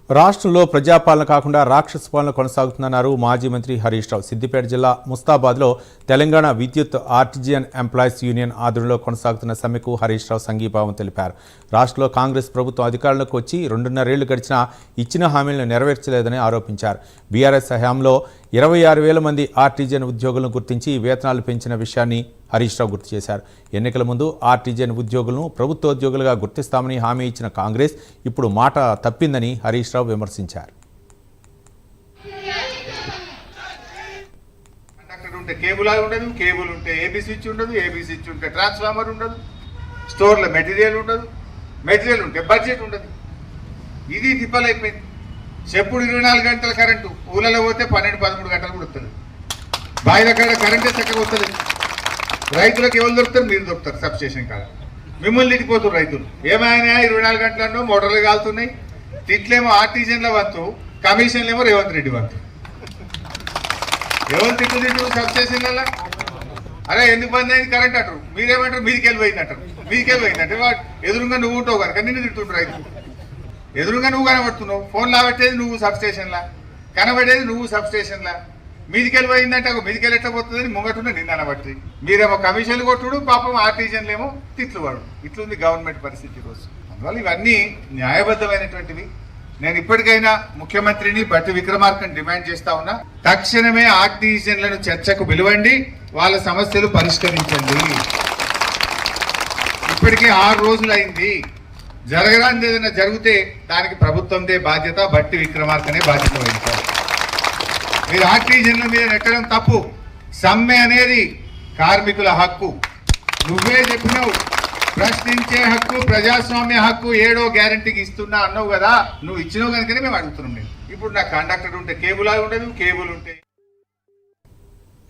రాష్ట్రంలో ప్రజాపాలన కాకుండా రాక్షస పాలన కొనసాగుతుందన్నారు మాజీ మంత్రి హరీష్ రావు. సిద్దిపేట జిల్లా ముస్తాబాద్లో తెలంగాణ విద్యుత్ ఆర్టిజియన్ ఎంప్లాయీస్ యూనియన్ ఆధ్వర్యంలో కొనసాగుతున్న సమ్మెకు హరీష్ రావు సంఘీభావం తెలిపారు. రాష్ట్రంలో కాంగ్రెస్ ప్రభుత్వం అధికారంలోకి వచ్చి 2.5 ఏళ్లు గడిచినా ఇచ్చిన హామీలను నెరవేర్చలేదని ఆరోపించారు. బీఆర్ఎస్ హయాంలో 26,000 మంది ఆర్టిజియన్ ఉద్యోగులను గుర్తించి వేతనాలు పెంచిన విషయాన్ని హరీష్ రావు గుర్తు చేశారు. ఎన్నికల ముందు ఆర్టిజియన్ ఉద్యోగులను ప్రభుత్వోద్యోగులుగా గుర్తిస్తామని హామీ ఇచ్చిన కాంగ్రెస్ ఇప్పుడు మాట తప్పిందని హరీష్ రావు విమర్శించారు. కేబుల్ ఉండదు, కేబుల్ ఉంటే ఏబీ స్విచ్ ఉండదు, ఏబీ స్విచ్ ఉంటే ట్రాన్స్ఫార్మర్ ఉండదు, స్టోర్లో మెటీరియల్ ఉండదు, మెటీరియల్ ఉంటే బడ్జెట్ ఉండదు. ఇది తిప్పలైపోయింది. చెప్పుడు 24 గంటల కరెంటు, ఊళ్ళలో పోతే 12-13 గంటలు కూడా వస్తుంది. బాయిల కాడ కరెంటే చక్కగా వస్తుంది. రైతులకు ఎవరు దొరుకుతారు? మీరు దొరుకుతారు సబ్ స్టేషన్ కాడ. మిమ్మల్ని తిట్టిపోతారు రైతులు. ఏమైనా 24 గంటలలో మోటార్లు కాలుతున్నాయి. తిట్లేమో ఆర్టిజన్ల వంతు, కమిషన్లు ఏమో రేవంత్ రెడ్డి వంతు. ఎవరు తిట్టు సబ్ స్టేషన్లలో అరే ఎందుకు బంద్ అయింది కరెంట్ అంటారు. మీరేమంటారు? మీదికి వెళ్ళిపోయింది అంటారు. మీదికి వెళ్ళిపోయిందంటే వాడు ఎదురుగా నువ్వు ఉంటావు కనుక నిన్ను తింటుంటారు రైతులు. ఎదురుగా నువ్వు కనబడుతున్నావు. ఫోన్ లాబెట్టేది నువ్వు సబ్ స్టేషన్లా, కనబడేది నువ్వు సబ్ స్టేషన్లా. మీదికెళ్ళి పోయిందంటే మీదికెళ్ళి ఎట్లా పోతుందని ముంగటున్న నిన్న అనబట్టి మీరేమో కమిషన్లు కొట్టుడు, పాపం ఆర్టిజన్లేమో తిట్లు వాడు. ఇట్లుంది గవర్నమెంట్ పరిస్థితి రోజు. అందువల్ల ఇవన్నీ న్యాయబద్ధమైనటువంటివి. నేను ఇప్పటికైనా ముఖ్యమంత్రిని బట్టి విక్రమార్కని డిమాండ్ చేస్తా ఉన్నా, తక్షణమే ఆర్టిజన్లను చర్చకు పిలువండి, వాళ్ళ సమస్యలు పరిష్కరించండి. ఇప్పటికే 6 రోజులు అయింది. జరగరాంది ఏదైనా జరిగితే దానికి ప్రభుత్వందే బాధ్యత, బట్టి విక్రమార్కనే బాధ్యత వహించాలి. మీరు ఆర్టిజన్ల మీద నెట్టడం తప్పు. సమ్మె అనేది కార్మికుల హక్కు. నువ్వే చెప్పినావు ప్రశ్నించే హక్కు, ప్రజాస్వామ్య హక్కు 7వ గ్యారంటీకి ఇస్తున్నా అన్నావు కదా. నువ్వు ఇచ్చినావు కనుకనే మేము అడుగుతున్నాం. నేను ఇప్పుడు నా కండక్టర్ ఉంటే కేబుల్ ఉండదు, కేబుల్ ఉంటే